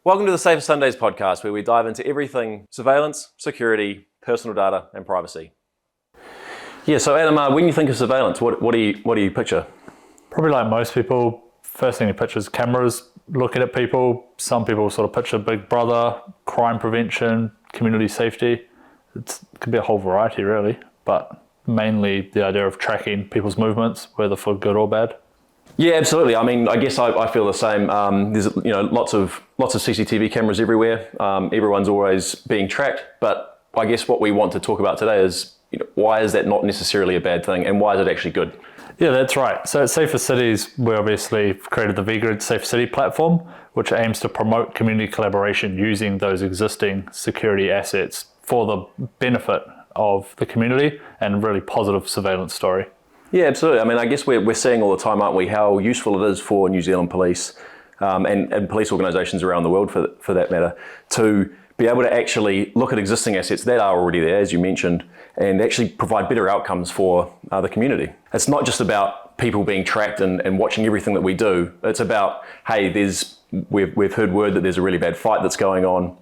Welcome to the Safer Sundays podcast, where we dive into everything surveillance, security, personal data, and privacy. Yeah, so Adam, when you think of surveillance, what do you picture? Probably like most people, first thing you picture is cameras looking at people. Some people sort of picture Big Brother, crime prevention, community safety. It could be a whole variety really, but mainly the idea of tracking people's movements, whether for good or bad. Yeah, absolutely. I mean, I guess I feel the same. There's lots of CCTV cameras everywhere. Everyone's always being tracked. But I guess what we want to talk about today is why is that not necessarily a bad thing, and why is it actually good? Yeah, that's right. So at SaferCities, we obviously created the Wiggins Safer City platform, which aims to promote community collaboration using those existing security assets for the benefit of the community and really positive surveillance story. Yeah, absolutely. I mean, I guess we're seeing all the time, aren't we, how useful it is for New Zealand police and police organisations around the world, for that matter, to be able to actually look at existing assets that are already there, as you mentioned, and actually provide better outcomes for the community. It's not just about people being tracked and watching everything that we do. It's about, hey, we've heard word that there's a really bad fight that's going on.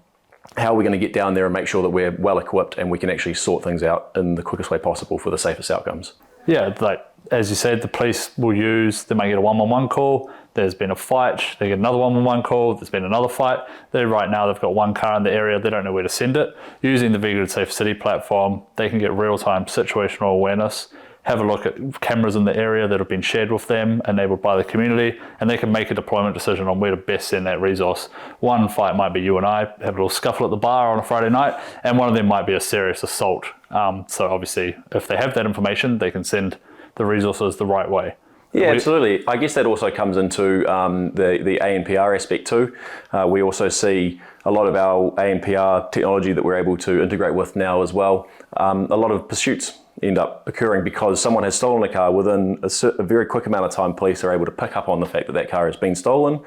How are we going to get down there and make sure that we're well equipped and we can actually sort things out in the quickest way possible for the safest outcomes? Yeah, like as you said, the police will they might get a 111 call. There's been a fight, they get another 111 call, there's been another fight. Right now they've got one car in the area, they don't know where to send it. Using the Wiggins Safer City platform, they can get real-time situational awareness, have a look at cameras in the area that have been shared with them, enabled by the community, and they can make a deployment decision on where to best send that resource. One fight might be you and I have a little scuffle at the bar on a Friday night, and one of them might be a serious assault. So obviously, if they have that information, they can send the resources the right way. Yeah, absolutely. I guess that also comes into the ANPR aspect too. We also see a lot of our ANPR technology that we're able to integrate with now as well. A lot of pursuits end up occurring because someone has stolen a car. Within a very quick amount of time, police are able to pick up on the fact that that car has been stolen,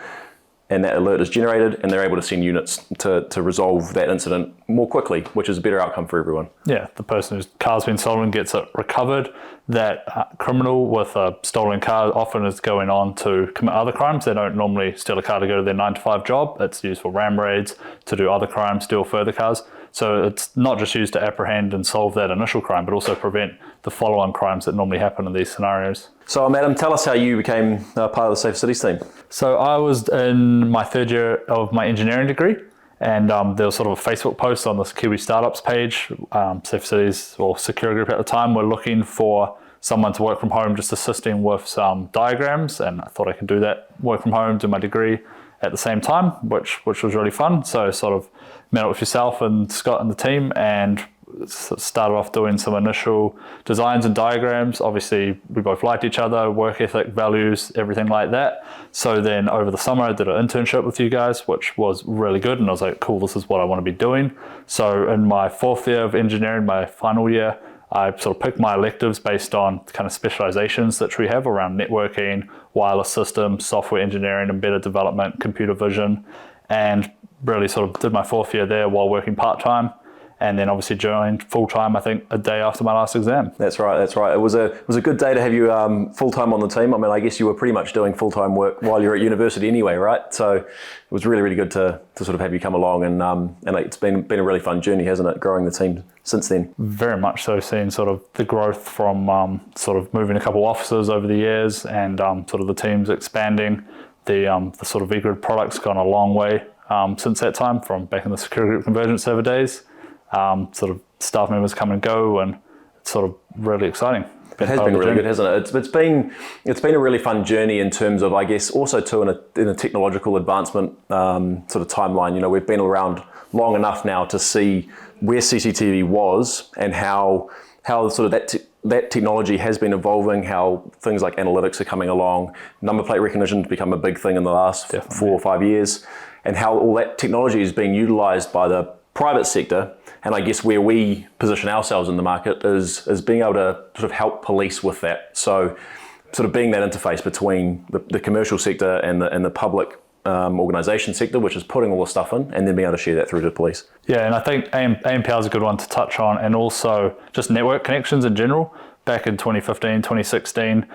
and that alert is generated, and they're able to send units to resolve that incident more quickly, which is a better outcome for everyone. Yeah, the person whose car's been stolen gets it recovered. That criminal with a stolen car often is going on to commit other crimes. They don't normally steal a car to go to their 9-to-5 job. It's used for ram raids, to do other crimes, steal further cars. So it's not just used to apprehend and solve that initial crime, but also prevent the follow-on crimes that normally happen in these scenarios. So Adam, tell us how you became part of the Safer Cities team. So I was in my third year of my engineering degree, and there was sort of a Facebook post on this Kiwi Startups page. SaferCities, or Secure Group at the time, were looking for someone to work from home, just assisting with some diagrams, and I thought I could do that, work from home, do my degree at the same time, which was really fun. So sort of met up with yourself and Scott and the team, and started off doing some initial designs and diagrams. Obviously, we both liked each other, work ethic, values, everything like that. So then over the summer, I did an internship with you guys, which was really good. And I was like, cool, this is what I want to be doing. So in my fourth year of engineering, my final year, I sort of picked my electives based on kind of specializations that we have around networking, wireless systems, software engineering, embedded development, computer vision, and really sort of did my fourth year there while working part-time. And then obviously joined full-time, I think, a day after my last exam. That's right. It was a good day to have you full-time on the team. I mean, I guess you were pretty much doing full-time work while you were at university anyway, right? So it was really, really good to sort of have you come along, and it's been a really fun journey, hasn't it, growing the team since then? Very much so, seeing sort of the growth from sort of moving a couple offices over the years, and sort of the teams expanding. The sort of Wiggins product's gone a long way since that time, from back in the Secure Group Convergence server days. Sort of staff members come and go, and it's sort of really exciting. It has been really good, hasn't it? It's been a really fun journey in terms of, I guess, also too in a technological advancement sort of timeline. We've been around long enough now to see where CCTV was and how sort of that technology has been evolving, how things like analytics are coming along, number plate recognition has become a big thing in the last 4 or 5 years, and how all that technology is being utilized by the private sector. And I guess where we position ourselves in the market is being able to sort of help police with that. So sort of being that interface between the commercial sector and the public organisation sector, which is putting all the stuff in, and then being able to share that through to the police. Yeah, and I think ANPR is a good one to touch on, and also just network connections in general. back in 2015, 2016,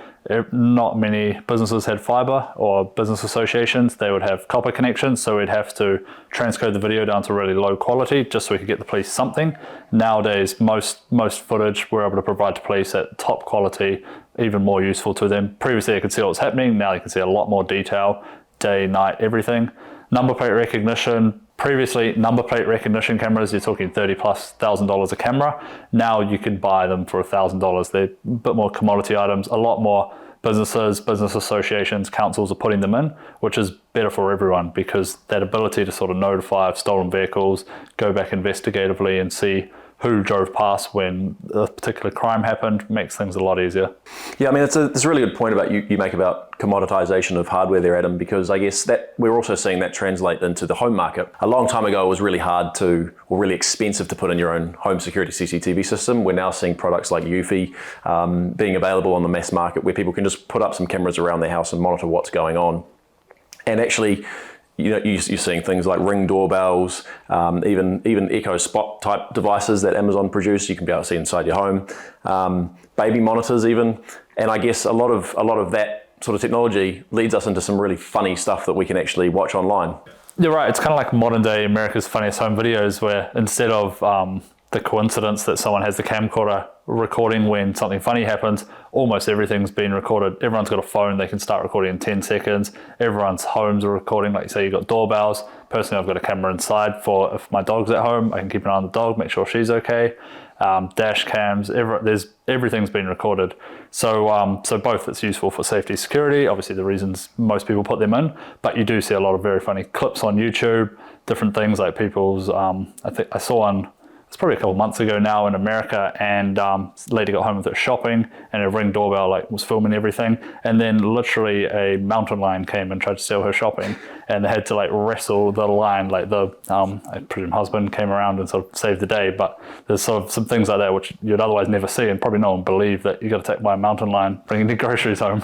not many businesses had fiber or business associations. They would have copper connections, so we'd have to transcode the video down to really low quality just so we could get the police something. Nowadays, most footage we're able to provide to police at top quality, even more useful to them. Previously, they could see what was happening. Now they can see a lot more detail, day, night, everything. Number plate recognition. Previously, number plate recognition cameras, you're talking $30,000+ a camera. Now you can buy them for $1,000. They're a bit more commodity items. A lot more businesses, business associations, councils are putting them in, which is better for everyone because that ability to sort of notify of stolen vehicles, go back investigatively and see who drove past when a particular crime happened makes things a lot easier. Yeah, I mean, it's a really good point about you make about commoditization of hardware there, Adam, because I guess that we're also seeing that translate into the home market. A long time ago, it was really hard to, or really expensive to put in your own home security CCTV system. We're now seeing products like Eufy being available on the mass market where people can just put up some cameras around their house and monitor what's going on. And actually, you're seeing things like Ring doorbells, even Echo Spot type devices that Amazon produce. You can be able to see inside your home, baby monitors even, and I guess a lot of that sort of technology leads us into some really funny stuff that we can actually watch online. You're right. It's kind of like modern day America's Funniest Home Videos, where instead of the coincidence that someone has the camcorder recording when something funny happens, almost everything's been recorded. Everyone's got a phone, they can start recording in 10 seconds. Everyone's homes are recording. Like you say, you've got doorbells. Personally, I've got a camera inside for if my dog's at home, I can keep an eye on the dog, make sure she's okay. Dash cams, everything's been recorded. So both it's useful for safety, security, obviously the reasons most people put them in, but you do see a lot of very funny clips on YouTube, different things like people's, I think I saw one, it's probably a couple months ago now in America, and lady got home with her shopping and a Ring doorbell was filming everything, and then literally a mountain lion came and tried to steal her shopping, and they had to wrestle the lion. I presume husband came around and sort of saved the day, but there's sort of some things like that which you'd otherwise never see, and probably no one believe that you got attacked by a mountain lion bringing the groceries home.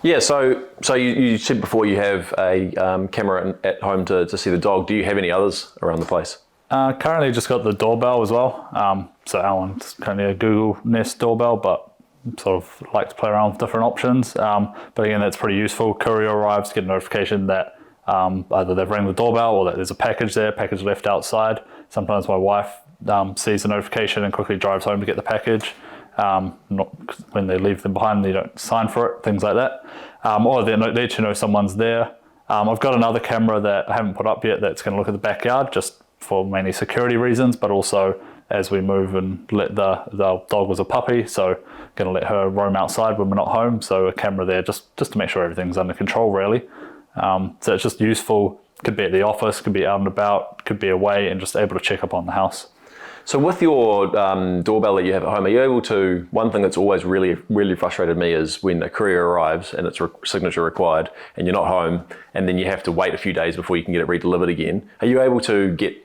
Yeah, so you said before you have a camera at home to see the dog. Do you have any others around the place? Currently just got the doorbell as well. So our one's currently a Google Nest doorbell, but sort of like to play around with different options. But again, that's pretty useful. Courier arrives, get a notification that either they've rang the doorbell or that there's a package there, package left outside. Sometimes my wife sees the notification and quickly drives home to get the package. When they leave them behind, they don't sign for it, things like that. Or they let you know someone's there. I've got another camera that I haven't put up yet that's going to look at the backyard, just for mainly security reasons, but also as we move and let the dog was a puppy, so going to let her roam outside when we're not home. So a camera there just to make sure everything's under control, really. So it's just useful. Could be at the office, could be out and about, could be away, and just able to check up on the house. So with your doorbell that you have at home, are you able to, one thing that's always really, really frustrated me is when a courier arrives and it's signature required and you're not home, and then you have to wait a few days before you can get it redelivered again. Are you able to get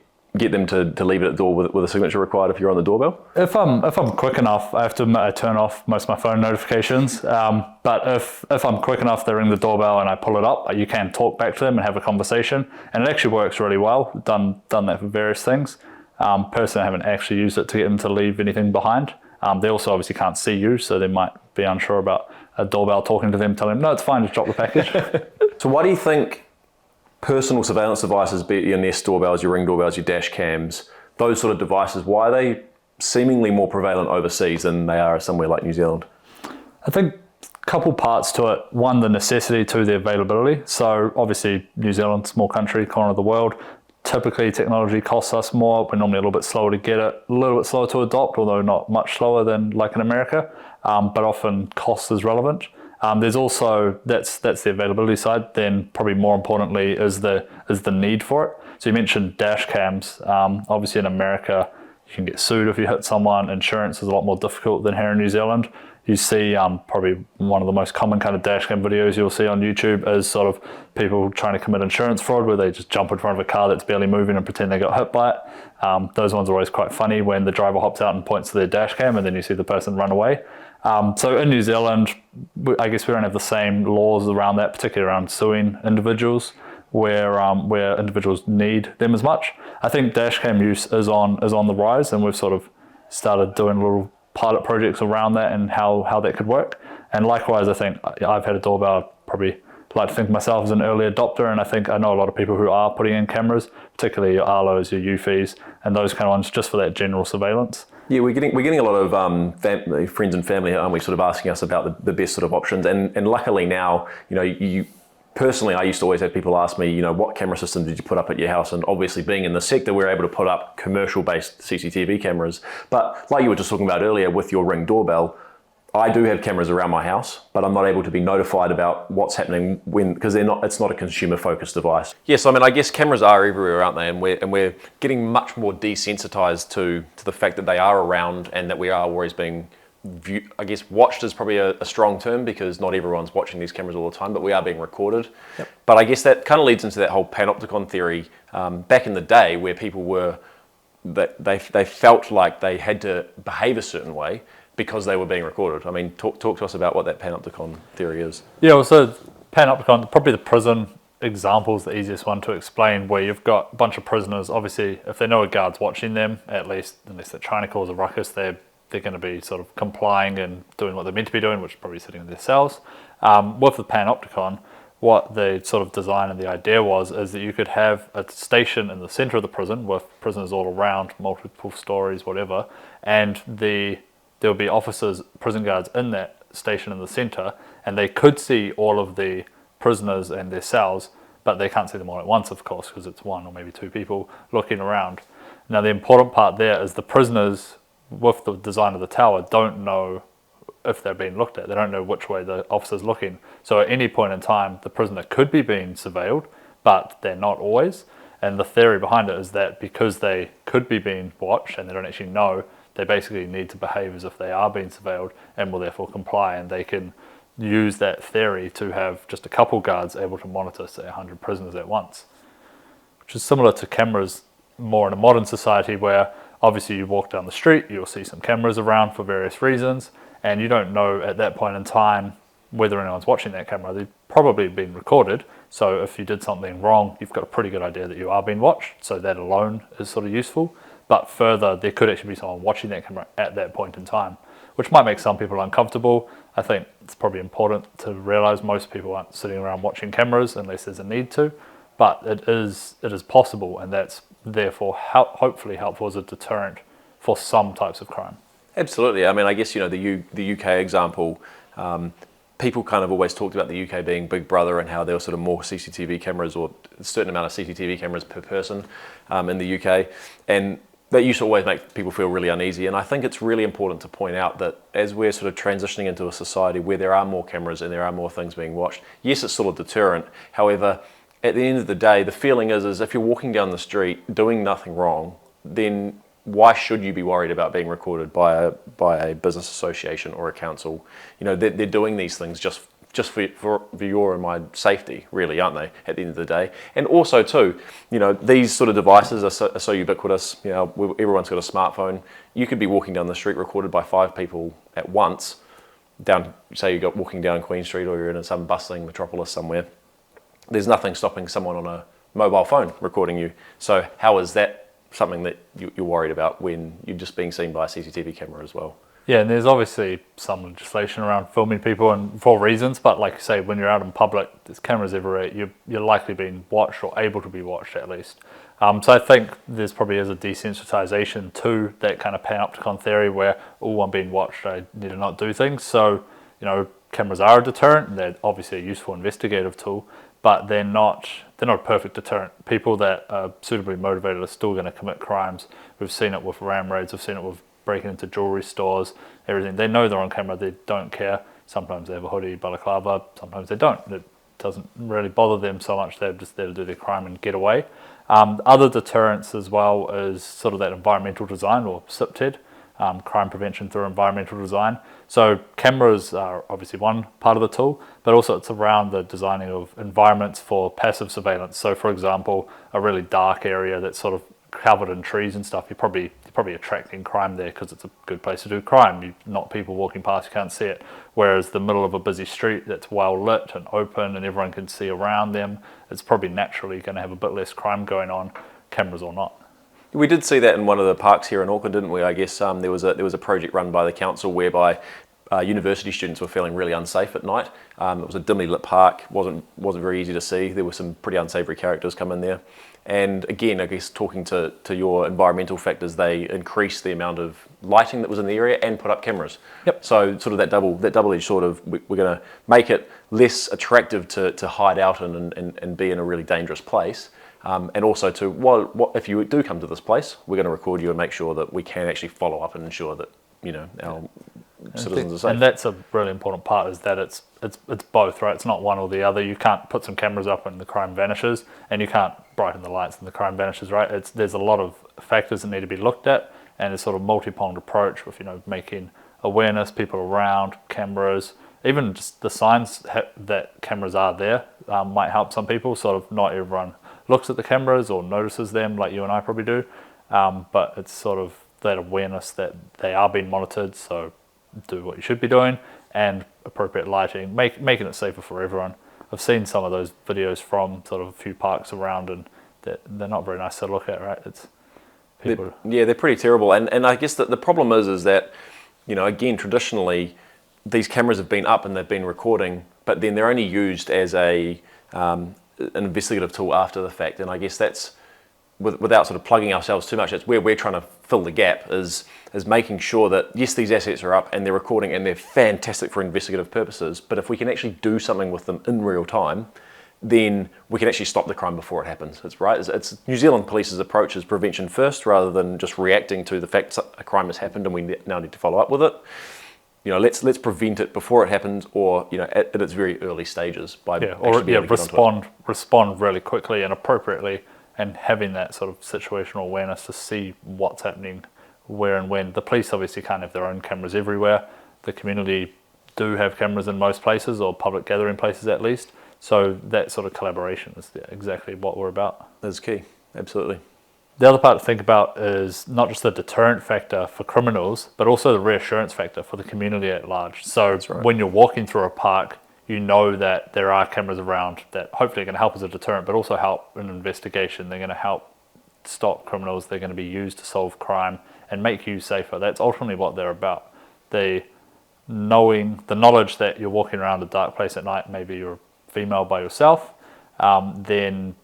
them to leave it at the door with a signature required if you're on the doorbell? If I'm quick enough, I have to admit I turn off most of my phone notifications. But if I'm quick enough, they ring the doorbell and I pull it up, you can talk back to them and have a conversation. And it actually works really well. Done that for various things. Personally, I haven't actually used it to get them to leave anything behind. They also obviously can't see you, so they might be unsure about a doorbell talking to them, telling them, no, it's fine, just drop the package. So why do you think personal surveillance devices, be it your Nest doorbells, your Ring doorbells, your dash cams, those sort of devices, why are they seemingly more prevalent overseas than they are somewhere like New Zealand? I think a couple parts to it. One, the necessity, two, the availability. So obviously New Zealand, small country, corner of the world, typically technology costs us more. We're normally a little bit slower to get it, a little bit slower to adopt, although not much slower than like in America, but often cost is relevant. There's also, that's the availability side. Then probably more importantly is the need for it. So you mentioned dash cams. Obviously in America, you can get sued if you hit someone. Insurance is a lot more difficult than here in New Zealand. You see probably one of the most common kind of dash cam videos you'll see on YouTube is sort of people trying to commit insurance fraud where they just jump in front of a car that's barely moving and pretend they got hit by it. Those ones are always quite funny when the driver hops out and points to their dash cam and then you see the person run away. So in New Zealand, I guess we don't have the same laws around that, particularly around suing individuals where individuals need them as much. I think dash cam use is on the rise, and we've sort of started doing a little pilot projects around that and how that could work. And likewise, I think I've had a doorbell. I'd probably like to think of myself as an early adopter, and I think I know a lot of people who are putting in cameras, particularly your Arlos, your Eufys, and those kind of ones, just for that general surveillance. Yeah, we're getting a lot of friends and family, aren't we, sort of asking us about the best sort of options. And luckily now, you personally, I used to always have people ask me, what camera system did you put up at your house? And obviously being in the sector, we're able to put up commercial-based CCTV cameras. But like you were just talking about earlier with your Ring doorbell, I do have cameras around my house, but I'm not able to be notified about what's happening because it's not a consumer-focused device. Yes, I mean, I guess cameras are everywhere, aren't they? And we're getting much more desensitized to the fact that they are around and that we are always being watched is probably a strong term because not everyone's watching these cameras all the time, but we are being recorded. Yep. But I guess that kind of leads into that whole panopticon theory back in the day where people were, that they felt like they had to behave a certain way because they were being recorded. I mean, talk to us about what that panopticon theory is. Yeah, well, so panopticon, probably the prison example is the easiest one to explain, where you've got a bunch of prisoners. Obviously, if they know a guard's watching them, at least unless they're trying to cause a ruckus, they're going to be sort of complying and doing what they're meant to be doing, which is probably sitting in their cells. With the panopticon, what the sort of design and the idea was is that you could have a station in the center of the prison with prisoners all around, multiple stories, whatever, and there would be officers, prison guards in that station in the center, and they could see all of the prisoners and their cells, but they can't see them all at once, of course, because it's one or maybe two people looking around. Now, the important part there is the prisoners, with the design of the tower, don't know if they're being looked at. They don't know which way the officer's looking. So at any point in time, the prisoner could be being surveilled, but they're not always. And the theory behind it is that because they could be being watched and they don't actually know, they basically need to behave as if they are being surveilled and will therefore comply, and they can use that theory to have just a couple guards able to monitor, say, 100 prisoners at once, which is similar to cameras more in a modern society where obviously you walk down the street, you'll see some cameras around for various reasons, and you don't know at that point in time whether anyone's watching that camera. They've probably been recorded, so if you did something wrong, you've got a pretty good idea that you are being watched, so that alone is sort of useful. But further, there could actually be someone watching that camera at that point in time, which might make some people uncomfortable. I think it's probably important to realize most people aren't sitting around watching cameras unless there's a need to, but it is possible, and that's therefore hopefully helpful as a deterrent for some types of crime. Absolutely. I mean, I guess, the UK example, people kind of always talked about the UK being Big Brother and how there were sort of more CCTV cameras or a certain amount of CCTV cameras per person in the UK. And that used to always make people feel really uneasy. And I think it's really important to point out that as we're sort of transitioning into a society where there are more cameras and there are more things being watched, yes, it's still a deterrent. However, at the end of the day, the feeling is if you're walking down the street doing nothing wrong, then why should you be worried about being recorded by a business association or a council? They're doing these things just for your and my safety, really, aren't they, at the end of the day? And also, too, these sort of devices are so ubiquitous. Everyone's got a smartphone. You could be walking down the street recorded by 5 people at once, say you're walking down Queen Street or you're in some bustling metropolis somewhere. There's nothing stopping someone on a mobile phone recording you. So how is that something that you're worried about when you're just being seen by a CCTV camera as well? Yeah, and there's obviously some legislation around filming people and for reasons, but like you say, when you're out in public, there's cameras everywhere, you're likely being watched or able to be watched at least. So I think there's probably is a desensitization to that kind of panopticon theory where, I'm being watched, I need to not do things. So, cameras are a deterrent, and they're obviously a useful investigative tool, but they're not a perfect deterrent. People that are suitably motivated are still going to commit crimes. We've seen it with ram raids, we've seen it with breaking into jewelry stores, everything. They know they're on camera, they don't care. Sometimes they have a hoodie, balaclava, sometimes they don't. It doesn't really bother them so much, they're just there to do their crime and get away. Other deterrents as well is sort of that environmental design, or CPTED, crime prevention through environmental design. So cameras are obviously one part of the tool, but also it's around the designing of environments for passive surveillance. So for example, a really dark area that's sort of covered in trees and stuff, you're probably attracting crime there because it's a good place to do crime. Not people walking past, you can't see it. Whereas the middle of a busy street that's well lit and open and everyone can see around them, it's probably naturally going to have a bit less crime going on, cameras or not. We did see that in one of the parks here in Auckland, didn't we? I guess there was a project run by the council whereby university students were feeling really unsafe at night. It was a dimly lit park, wasn't very easy to see. There were some pretty unsavoury characters come in there. And again, I guess talking to your environmental factors, they increased the amount of lighting that was in the area and put up cameras. Yep. So sort of that double-edged sort of, we're going to make it less attractive to hide out and be in a really dangerous place. And also if you do come to this place, we're going to record you and make sure that we can actually follow up and ensure that, our citizens are safe. And that's a really important part, is that it's both, right? It's not one or the other. You can't put some cameras up and the crime vanishes, and you can't brighten the lights and the crime vanishes, right? There's a lot of factors that need to be looked at, and it's sort of multi-pronged approach with, making awareness, people around, cameras, even just the signs that cameras are there might help some people. Sort of not everyone looks at the cameras or notices them like you and I probably do, but it's sort of that awareness that they are being monitored, so do what you should be doing, and appropriate lighting, making it safer for everyone. I've seen some of those videos from sort of a few parks around, and they're not very nice to look at, right? It's people. They're pretty terrible, and I guess that the problem is that, again, traditionally, these cameras have been up and they've been recording, but then they're only used as an investigative tool after the fact, and I guess that's, without sort of plugging ourselves too much, that's where we're trying to fill the gap, is making sure that, yes, these assets are up and they're recording and they're fantastic for investigative purposes, but if we can actually do something with them in real time, then we can actually stop the crime before it happens. It's New Zealand Police's approach is prevention first, rather than just reacting to the fact a crime has happened and we now need to follow up with it. Let's prevent it before it happens, or at its very early stages by respond really quickly and appropriately, and having that sort of situational awareness to see what's happening, where and when. The police obviously can't have their own cameras everywhere. The community do have cameras in most places, or public gathering places at least. So that sort of collaboration is exactly what we're about. That's key, absolutely. The other part to think about is not just the deterrent factor for criminals, but also the reassurance factor for the community at large. So when you're walking through a park, you know that there are cameras around that hopefully are going to help as a deterrent, but also help in an investigation. They're going to help stop criminals. They're going to be used to solve crime and make you safer. That's ultimately what they're about. The knowledge that you're walking around a dark place at night, maybe you're a female by yourself, then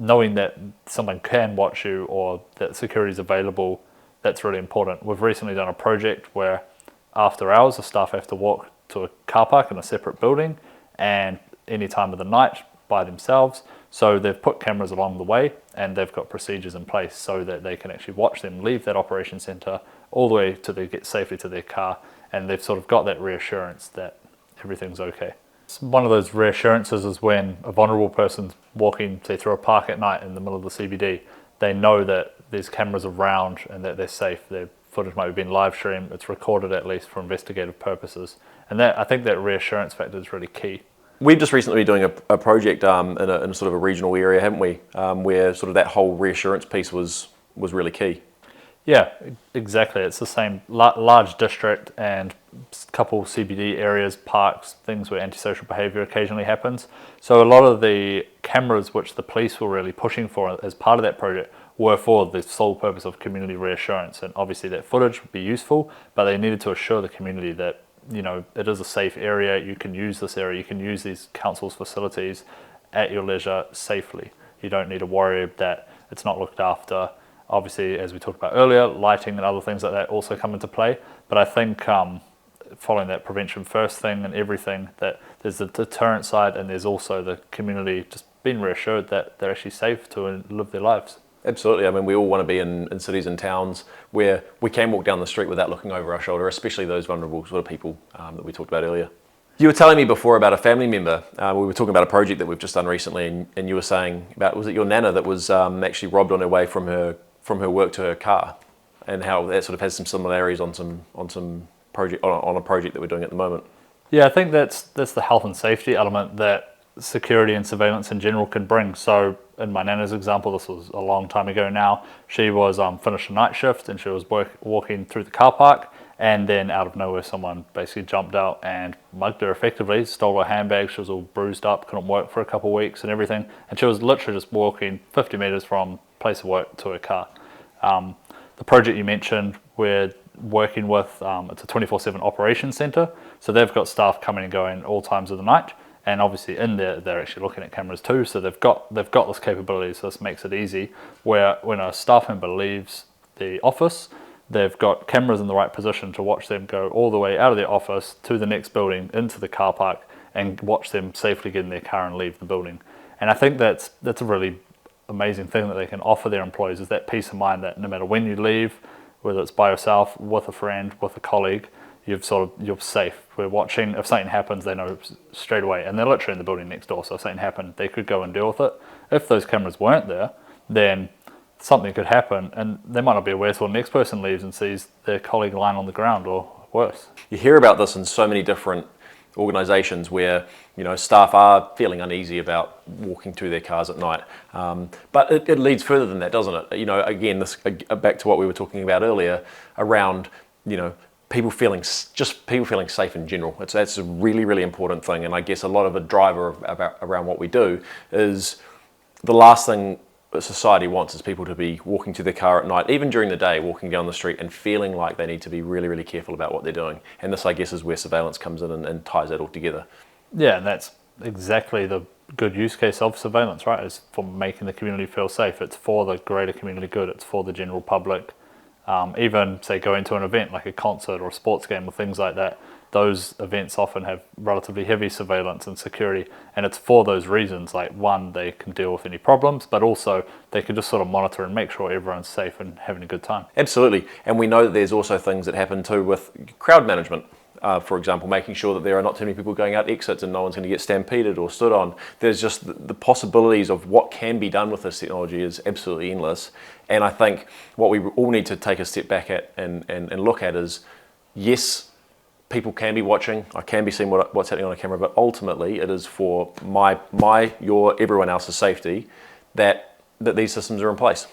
knowing that someone can watch you or that security is available, that's really important. We've recently done a project where after hours, the staff have to walk to a car park in a separate building, and any time of the night by themselves. So they've put cameras along the way, and they've got procedures in place so that they can actually watch them leave that operation centre all the way to they get safely to their car, and they've sort of got that reassurance that everything's okay. One of those reassurances is when a vulnerable person's walking, say, through a park at night in the middle of the CBD, they know that there's cameras around and that they're safe. Their footage might be being live streamed, it's recorded at least for investigative purposes. And I think that reassurance factor is really key. We've just recently been doing a project in a sort of a regional area, haven't we? Where sort of that whole reassurance piece was really key. Yeah, exactly. It's the same large district and a couple CBD areas, parks, things where antisocial behaviour occasionally happens. So a lot of the cameras which the police were really pushing for as part of that project were for the sole purpose of community reassurance. And obviously that footage would be useful, but they needed to assure the community that, it is a safe area, you can use this area, you can use these council's facilities at your leisure safely. You don't need to worry that it's not looked after. Obviously, as we talked about earlier, lighting and other things like that also come into play. But I think following that prevention first thing and everything, that there's the deterrent side and there's also the community just being reassured that they're actually safe to live their lives. Absolutely. I mean, we all want to be in cities and towns where we can walk down the street without looking over our shoulder, especially those vulnerable sort of people that we talked about earlier. You were telling me before about a family member. We were talking about a project that we've just done recently, and you were saying about, was it your nana that was actually robbed on her way from her work to her car, and how that sort of has some similarities on a project that we're doing at the moment. Yeah, I think that's the health and safety element that security and surveillance in general can bring. So in my nana's example, this was a long time ago now, she was finished a night shift and she was walking through the car park, and then out of nowhere someone basically jumped out and mugged her effectively, stole her handbag. She was all bruised up, couldn't work for a couple of weeks and everything, and she was literally just walking 50 meters from place of work to her car. The project you mentioned, we're working with, it's a 24/7 operations center. So they've got staff coming and going all times of the night. And obviously in there, they're actually looking at cameras too. So they've got this capability. So this makes it easy where when a staff member leaves the office, they've got cameras in the right position to watch them go all the way out of their office to the next building, into the car park, and watch them safely get in their car and leave the building. And I think that's a really amazing thing that they can offer their employees, is that peace of mind that no matter when you leave, whether it's by yourself, with a friend, with a colleague, you're safe. We're watching. If something happens, they know straight away, and they're literally in the building next door. So if something happened, they could go and deal with it. If those cameras weren't there, then something could happen, and they might not be aware till the next person leaves and sees their colleague lying on the ground or worse. You hear about this in so many different organisations where staff are feeling uneasy about walking to their cars at night, but it leads further than that, doesn't it? Again, this back to what we were talking about earlier around people feeling safe in general. That's a really, really important thing, and I guess a lot of a driver around what we do is the last thing that society wants is people to be walking to their car at night, even during the day, walking down the street and feeling like they need to be really, really careful about what they're doing. And this, I guess, is where surveillance comes in and ties that all together. Yeah, and that's exactly the good use case of surveillance, right? Is for making the community feel safe. It's for the greater community good. It's for the general public. Even, say, going to an event like a concert or a sports game or things like that, those events often have relatively heavy surveillance and security, and it's for those reasons. Like, one, they can deal with any problems, but also they can just sort of monitor and make sure everyone's safe and having a good time. Absolutely, and we know that there's also things that happen too with crowd management. For example, making sure that there are not too many people going out exits and no one's going to get stampeded or stood on. There's just the possibilities of what can be done with this technology is absolutely endless. And I think what we all need to take a step back at and look at is, yes, people can be watching, I can be seeing what's happening on a camera, but ultimately it is for your, everyone else's safety that these systems are in place.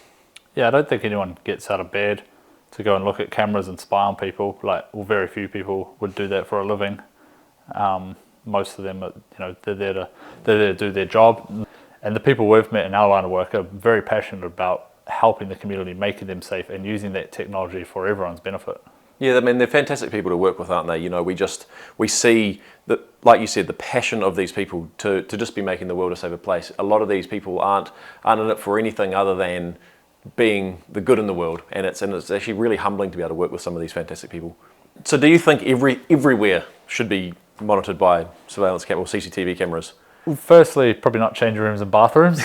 Yeah, I don't think anyone gets out of bed to go and look at cameras and spy on people. Very few people would do that for a living. Most of them, they're there to do their job. And the people we've met in our line of work are very passionate about helping the community, making them safe, and using that technology for everyone's benefit. Yeah, I mean, they're fantastic people to work with, aren't they? We see that, like you said, the passion of these people to just be making the world a safer place. A lot of these people aren't in it for anything other than being the good in the world, and it's actually really humbling to be able to work with some of these fantastic people. So, do you think everywhere should be monitored by surveillance cameras or CCTV cameras? Well, firstly, probably not changing rooms and bathrooms,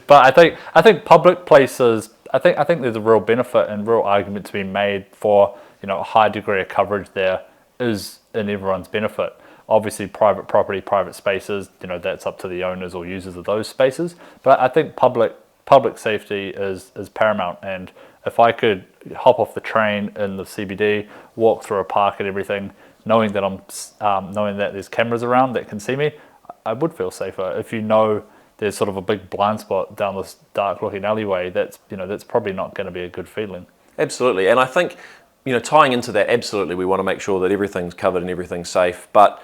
but I think public places. I think there's a real benefit and real argument to be made for a high degree of coverage there is in everyone's benefit. Obviously, private property, private spaces, that's up to the owners or users of those spaces. But I think public safety is paramount. And if I could hop off the train in the CBD, walk through a park and everything, knowing that there's cameras around that can see me, I would feel safer. If there's sort of a big blind spot down this dark-looking alleyway, that's probably not going to be a good feeling. Absolutely, and I think tying into that, absolutely, we want to make sure that everything's covered and everything's safe, but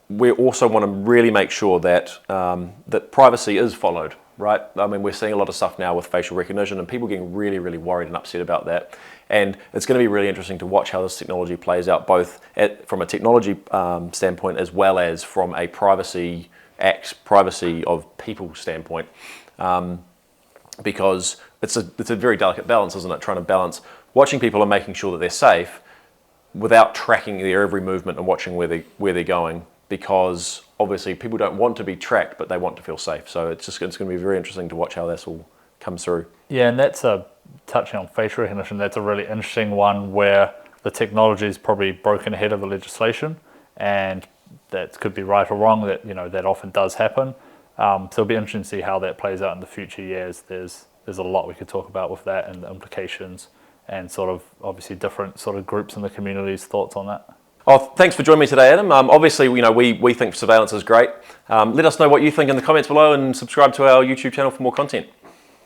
we also want to really make sure that that privacy is followed, right? I mean, we're seeing a lot of stuff now with facial recognition and people getting really, really worried and upset about that. And it's going to be really interesting to watch how this technology plays out, both from a technology standpoint as well as from a privacy of people standpoint, because it's a very delicate balance, isn't it? Trying to balance watching people and making sure that they're safe without tracking their every movement and watching where they're going, because obviously people don't want to be tracked, but they want to feel safe. So it's going to be very interesting to watch how this all comes through. Yeah, and that's touching on facial recognition. That's a really interesting one where the technology is probably broken ahead of the legislation, and that could be right or wrong. That often does happen. So it'll be interesting to see how that plays out in the future years. There's a lot we could talk about with that and the implications, and sort of obviously different sort of groups in the community's thoughts on that. Oh, thanks for joining me today, Adam. Obviously, we think surveillance is great. Let us know what you think in the comments below and subscribe to our YouTube channel for more content.